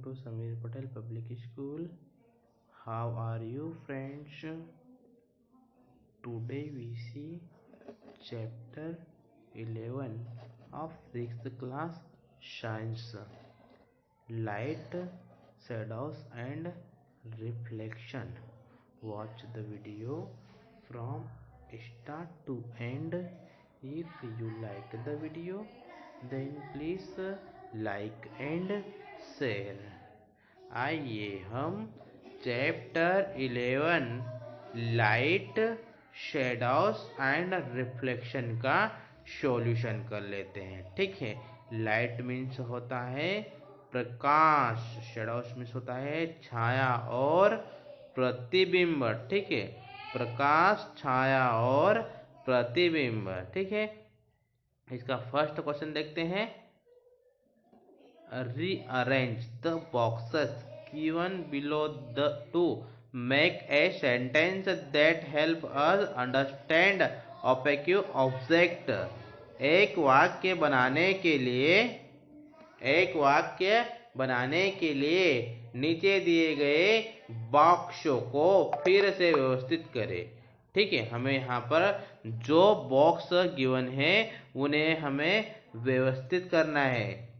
to Samir Patel Public School. How are you, friends? Today we see chapter 11 of 6th class science, light, shadows and reflection. Watch the video from start to end. If you like the video, then please like and share. आइए हम chapter 11 light, shadows and reflection का solution कर लेते हैं। ठीक है, light means होता है प्रकाश, शेडोज मीन्स होता है छाया और प्रतिबिंब। ठीक है, प्रकाश, छाया और प्रतिबिंब। ठीक है, इसका फर्स्ट क्वेश्चन देखते हैं। Rearrange the boxes given below to make a sentence that help us understand opaque object। एक वाक्य बनाने के लिए नीचे दिए गए बॉक्सों को फिर से व्यवस्थित करें। ठीक है, हमें यहाँ पर जो बॉक्स गिवन है उन्हें हमें व्यवस्थित करना है,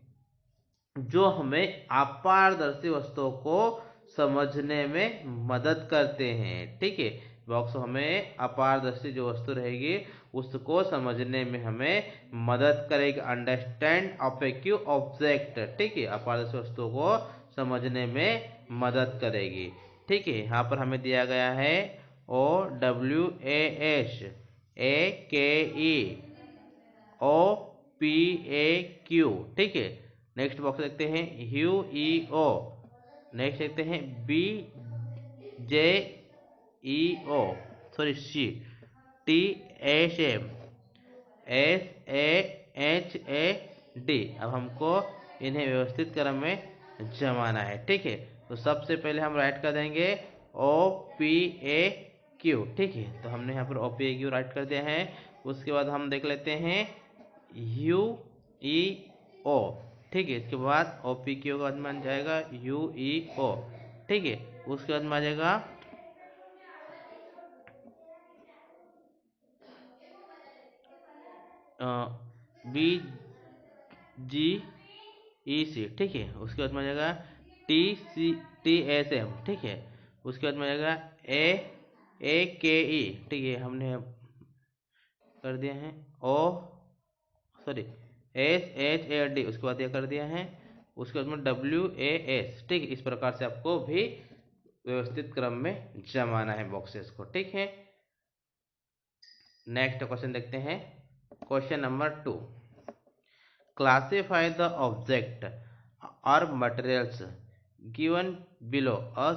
जो हमें अपारदर्शी वस्तुओं को समझने में मदद करते हैं। ठीक है, बॉक्स हमें अपारदर्शी जो वस्तु रहेगी उसको समझने में हमें मदद करेगी। Understand opaque object. ठीक है, अपारदर्शी वस्तुओं को समझने में मदद करेगी। ठीक है, यहाँ पर हमें दिया गया है OWASAKE OPAQ। ठीक है, नेक्स्ट बॉक्स देखते हैं UEO। नेक्स्ट देखते हैं C TSM SAHAD। अब हमको इन्हें व्यवस्थित क्रम में जमाना है। ठीक है, तो सबसे पहले हम राइट कर देंगे OPAQ। ठीक है, तो हमने यहाँ पर OPAQ राइट कर दिया है। उसके बाद हम देख लेते हैं UEO। ठीक है, इसके बाद OPQ का बाद में आ जाएगा UEO। ठीक है, उसके बाद में आ जाएगा BGEC। ठीक है, उसके बाद में आ जाएगा TSM। ठीक है, उसके बाद में आ जाएगा AKE। ठीक है, हमने कर दिया है SHAD। उसके बाद यह कर दिया है, उसके बाद में WAS। ठीक है, इस प्रकार से आपको भी व्यवस्थित क्रम में जमाना है बॉक्सेस को। ठीक है, नेक्स्ट क्वेश्चन देखते हैं। Question number 2, classify the object और materials given below as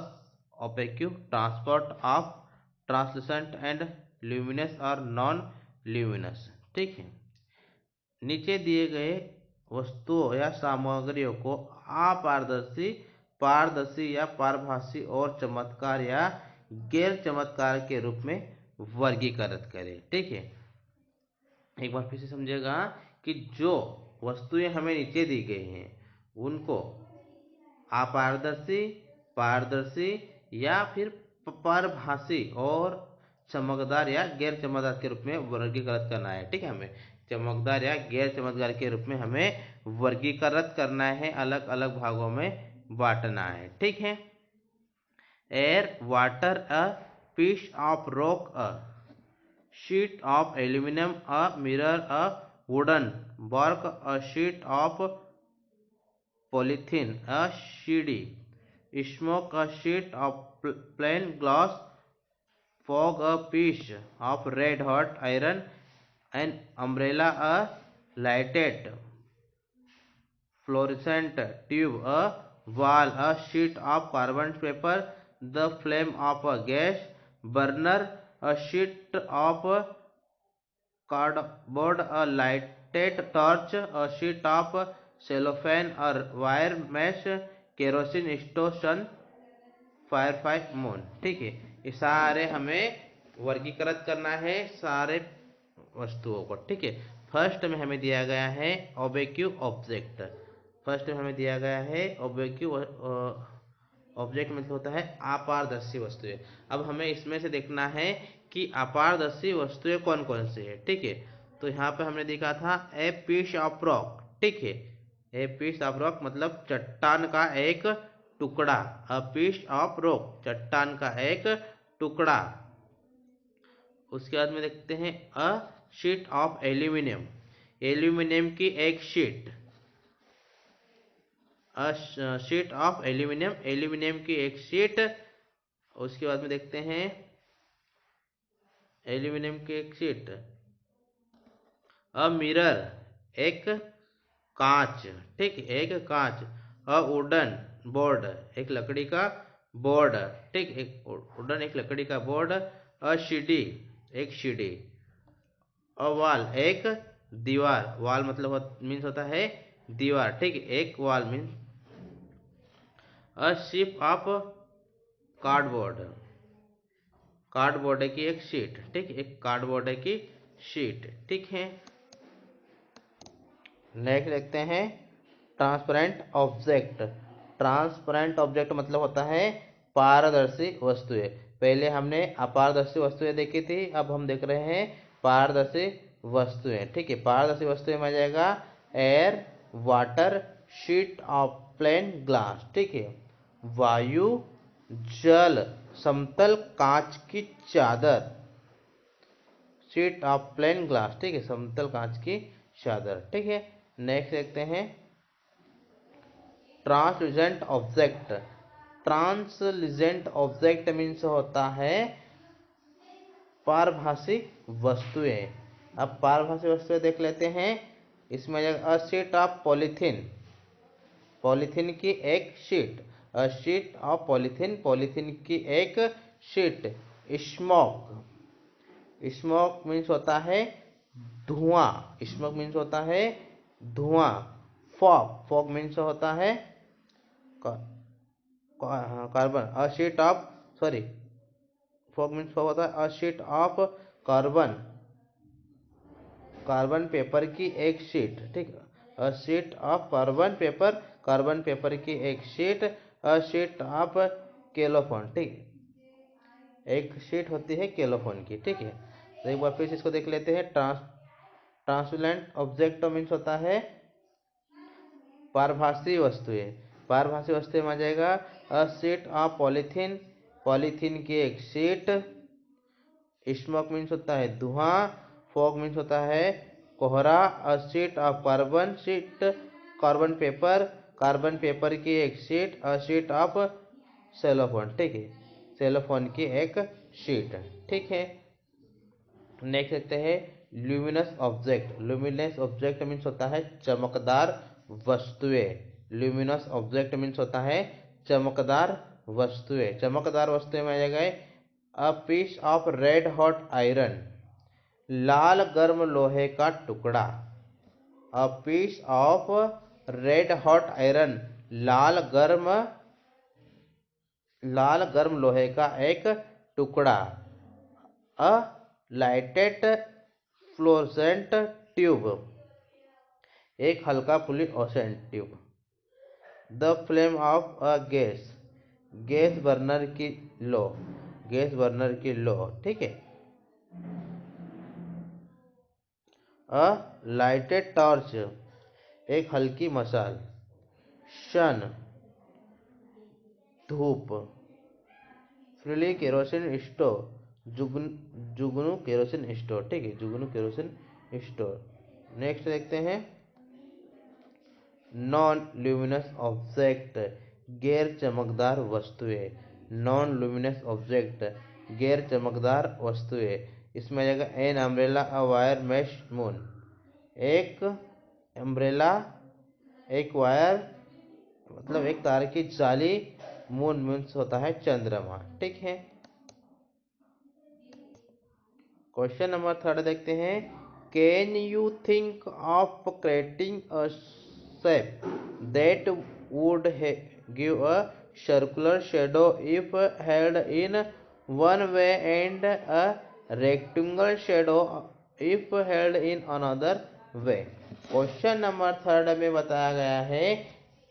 opaque, transparent of, translucent and luminous और नॉन ल्यूमिनस। ठीक है, नीचे दिए गए वस्तुओं या सामग्रियों को अपारदर्शी, पारदर्शी या पारभासी और चमत्कार या गैर चमत्कार के रूप में वर्गीकृत करें। ठीक है, एक बार फिर से समझिएगा कि जो वस्तुएं हमें नीचे दी गई हैं उनको अपारदर्शी, पारदर्शी या फिर पारभासी और चमकदार या गैर चमकदार के रूप में वर्गीकृत करना है। ठीक है, हमें चमकदार या गैर चमकदार के रूप में हमें वर्गीकृत करना है, अलग अलग भागों में बांटना है। ठीक है, air, water, a piece of rock, a sheet of aluminum, a mirror, a wooden bark, a sheet of polythene, a CD, smoke, a sheet of plain glass, fog, a piece of red hot iron, an umbrella, a lighted fluorescent tube, a wall, a sheet of carbon paper, the flame of a gas burner, a sheet of cardboard, a lighted torch, a sheet of cellophane or wire mesh, kerosene stove, sun, firefly, moon। ठीक है, ये सारे हमें वर्गीकृत करना है सारे वस्तुओं को। ठीक है, फर्स्ट में हमें दिया गया है ओपेक ऑब्जेक्ट। फर्स्ट में हमें दिया गया है ऑब्जेक्टिव ऑब्जेक्ट मतलब होता है अपारदर्शी वस्तुएं। अब हमें इसमें से देखना है कि अपारदर्शी वस्तुएं कौन कौन सी है। ठीक है, तो यहाँ पे हमने देखा था ए पीस ऑफ रॉक। ठीक है, ए पीस ऑफ रॉक मतलब चट्टान का एक टुकड़ा। अ पीस ऑफ रॉक चट्टान का एक टुकड़ा। उसके बाद में देखते हैं अ शीट ऑफ एल्यूमिनियम, एल्यूमिनियम की एक sheet. A sheet of aluminium, aluminium की एक शीट। उसके बाद में देखते हैं एल्यूमिनियम की एक शीट। अ मिरर एक कांच। ठीक, एक कांच। अ वुडन बोर्ड एक लकड़ी का बोर्ड। ठीक, एक वुडन एक लकड़ी का बोर्ड। अ सीढ़ी एक सीढ़ी। अ वॉल एक दीवार, वॉल मतलब मीन्स होता है दीवार। ठीक, एक wall means. A sheep of cardboard, cardboard की एक शीट। ठीक, एक कार्डबोर्ड की शीट। ठीक है, नेक्स्ट देखते हैं ट्रांसपेरेंट ऑब्जेक्ट। ट्रांसपेरेंट ऑब्जेक्ट मतलब होता है पारदर्शी वस्तुएं। पहले हमने अपारदर्शी वस्तुएं देखी थी, अब हम देख रहे हैं पारदर्शी वस्तुएं। ठीक है, पारदर्शी वस्तुएं में आ जाएगा air, water, sheet of plane glass. ठीक है, वायु, जल, समतल कांच की चादर, शीट ऑफ प्लेन ग्लास। ठीक है, समतल कांच की चादर। ठीक है, नेक्स्ट देखते हैं translucent object. Translucent object means होता है पारभासी वस्तुएं। अब पारभासी वस्तुएं देख लेते हैं। इसमें अ शीट ऑफ पॉलीथीन, पॉलीथीन की एक sheet. A sheet of polythene, polythene की एक शीट। स्मोक, स्मोक मीन्स होता है धुआं, स्मोक मीन्स होता है धुआं। फॉग, फॉग मीन्स होता है carbon. A sheet of sorry fog means fog होता है a sheet of carbon, carbon paper की एक शीट। ठीक, a sheet of carbon paper, carbon paper की एक sheet. A sheet of cellophane. ठीक, एक शीट होती है केलोफोन की। ठीक है, तो एक बार फिर इसको देख लेते हैं। ट्रांसपेरेंट ऑब्जेक्ट मीन्स होता है पारभासी वस्तुएं। पारभासी वस्तुएं में आ जाएगा अ शीट ऑफ पॉलीथीन, पॉलीथीन की एक शीट। स्मोक मीन्स होता है धुआं। फॉग मीन्स होता है कोहरा। अ sheet of carbon, sheet carbon paper, carbon paper की एक sheet. A sheet of cellphone. ठीक है, सेलोफोन की एक शीट। ठीक है, नेक्स्ट देखते हैं luminous object. Luminous object means होता है चमकदार वस्तुएं। ल्यूमिनस ऑब्जेक्ट मीन्स होता है चमकदार वस्तुएं। चमकदार वस्तुएं में आ जाएगा a piece of red hot iron, लाल गर्म लोहे का टुकड़ा। A piece of red hot iron, लाल गर्म लोहे का एक टुकड़ा। अ लाइटेड फ्लोरेसेंट ट्यूब, एक हल्का fluorescent tube. The flame of a gas, gas burner की लो, गैस बर्नर की लो। ठीक है, अ लाइटेड टॉर्च, एक हल्की मशाल। सन धूप। फ्रीली केरोसिन स्टोव, जुगनू केरोसिन स्टोव। ठीक है, जुगनू केरोसिन स्टोव। नेक्स्ट देखते हैं नॉन ल्यूमिनस ऑब्जेक्ट, गैर चमकदार वस्तुएं। नॉन ल्यूमिनस ऑब्जेक्ट, गैर चमकदार वस्तुएं। इसमें आ जाएगा an umbrella, a wire mesh moon, एक अम्ब्रेला, एक वायर मतलब एक तार की जाली। मून मीन्स होता है चंद्रमा। ठीक है, क्वेश्चन नंबर थर्ड देखते हैं can you think of creating a shape that would give a circular shadow if held in one way and a rectangular shadow if held in another way. Question number third में बताया गया है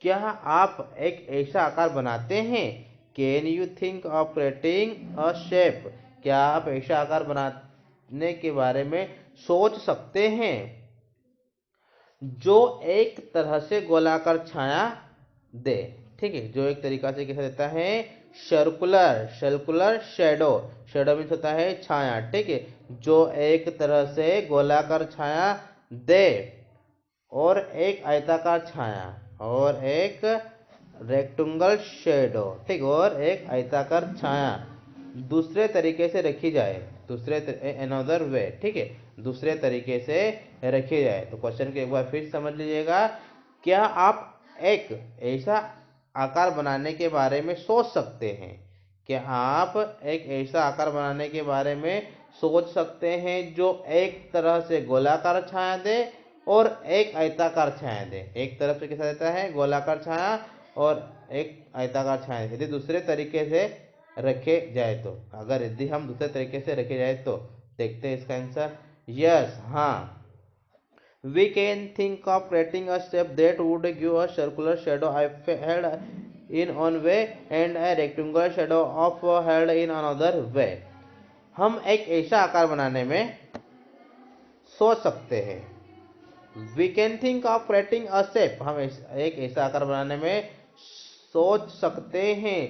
क्या आप एक ऐसा आकार बनाते हैं? Can you think of creating a shape? क्या आप ऐसा आकार बनाने के बारे में सोच सकते हैं जो एक तरह से गोलाकार छाया दे? ठीक है, जो एक तरीका से कैसा देता है? Circular circular shadow. Shadow means होता है छाया। ठीक है, जो एक तरह से गोलाकार छाया दे, और एक आयताकार छाया, और एक रेक्टेंगल शेडो। ठीक, और एक आयताकार छाया दूसरे तरीके से रखी जाए, दूसरे अनदर वे। ठीक है, दूसरे तरीके से रखी जाए। तो क्वेश्चन को एक बार फिर समझ लीजिएगा। क्या आप एक ऐसा आकार बनाने के बारे में सोच सकते हैं? क्या आप एक ऐसा आकार बनाने के बारे में सोच सकते हैं जो एक तरह से गोलाकार छाया दे और एक आयताकार छाया दे? एक तरफ से कैसा देता है? गोलाकार छाया, और एक आयताकार छाया। यदि दूसरे तरीके से रखे जाए तो, अगर यदि हम दूसरे तरीके से रखे जाए तो देखते हैं इसका आंसर। यस, हाँ, we can think of creating a shape that would give a circular shadow held in one way and a rectangular shadow of held in another way. हम एक ऐसा आकार बनाने में सोच सकते हैं। We can think of creating a shape, हम एक ऐसा आकार बनाने में सोच सकते हैं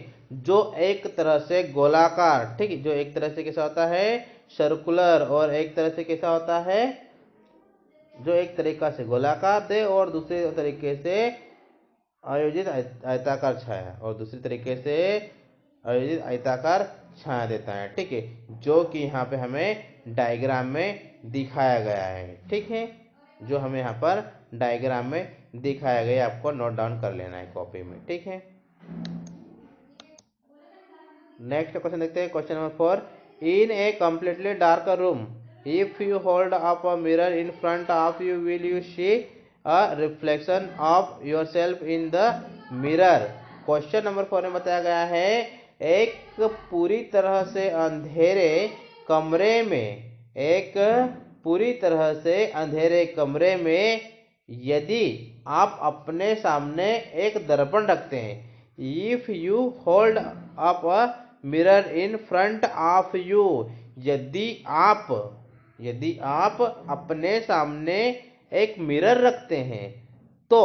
जो एक तरह से गोलाकार, ठीक है, जो एक तरह से कैसा होता है? सर्कुलर, और एक तरह से कैसा होता है? जो एक तरीका से गोलाकार दे और दूसरे तरीके से आयोजित आयताकार छाया, और दूसरे तरीके से आयोजित आयताकार छाया देता है। ठीक है, जो कि यहाँ पे हमें डायग्राम में दिखाया गया है। ठीक है, जो हमें यहाँ पर डायग्राम में दिखाया गया, आपको नोट डाउन कर लेना है कॉपी में। ठीक है, नेक्स्ट क्वेश्चन देखते हैं। Question number 4, in A completely dark room, if you hold up a mirror in front of you, will you see a reflection of yourself in the mirror? Question number 4 में बताया गया है, एक पूरी तरह से अंधेरे कमरे में, एक पूरी तरह से अंधेरे कमरे में यदि आप अपने सामने एक दर्पण रखते हैं, if you hold up a mirror in front of you, यदि आप अपने सामने एक मिरर रखते हैं, तो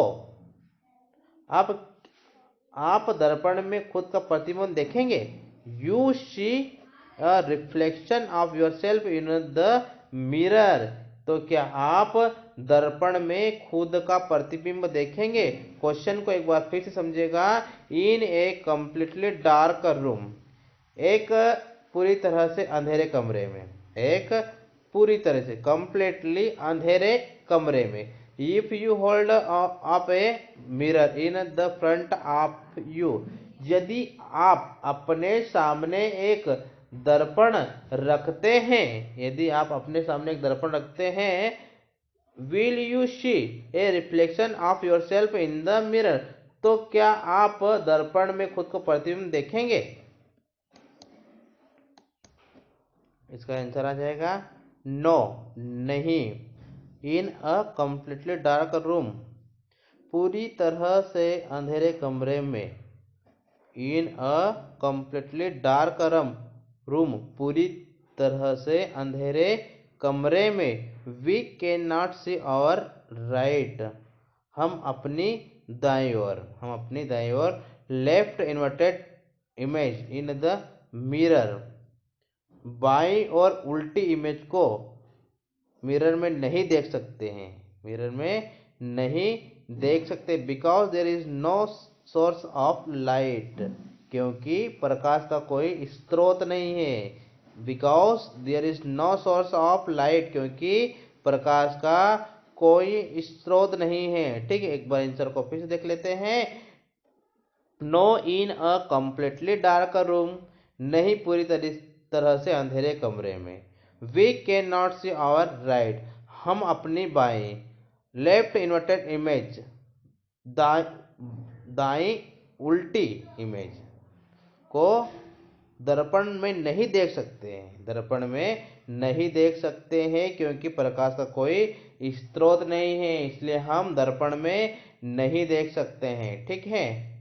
आप दर्पण में खुद का प्रतिबिंब देखेंगे। You see a reflection of yourself in the mirror, तो क्या आप दर्पण में खुद का प्रतिबिंब देखेंगे? क्वेश्चन को एक बार फिर से समझिएगा। इन ए कंप्लीटली डार्क रूम, एक पूरी तरह से अंधेरे कमरे में, एक पूरी तरह से कंप्लीटली अंधेरे कमरे में, if you hold up a mirror in the front of you, यदि आप अपने सामने एक दर्पण रखते हैं, यदि आप अपने सामने एक दर्पण रखते हैं, will you see a reflection of yourself in the mirror, तो क्या आप दर्पण में खुद को प्रतिबिंब देखेंगे? इसका आंसर आ जाएगा नो, नहीं। In a completely dark room, पूरी तरह से अंधेरे कमरे में, in a completely dark room, पूरी तरह से अंधेरे कमरे में, we can not see our right, हम अपनी दाईं ओर left inverted image in the mirror, बाईं और उल्टी इमेज को मिरर में नहीं देख सकते हैं, मिरर में नहीं देख सकते, because there is no source of light, क्योंकि प्रकाश का कोई स्रोत नहीं है। Because there is no source of light, क्योंकि प्रकाश का कोई स्रोत नहीं है। ठीक है, एक बार आंसर को फिर से देख लेते हैं। No in a completely dark room, नहीं पूरी तरह से अंधेरे कमरे में, we can not see our right, हम अपनी बाएं, लेफ्ट इन्वर्टेड इमेज, दाई उल्टी इमेज को दर्पण में नहीं देख सकते हैं, दर्पण में नहीं देख सकते हैं क्योंकि प्रकाश का कोई स्रोत नहीं है, इसलिए हम दर्पण में नहीं देख सकते हैं। ठीक है।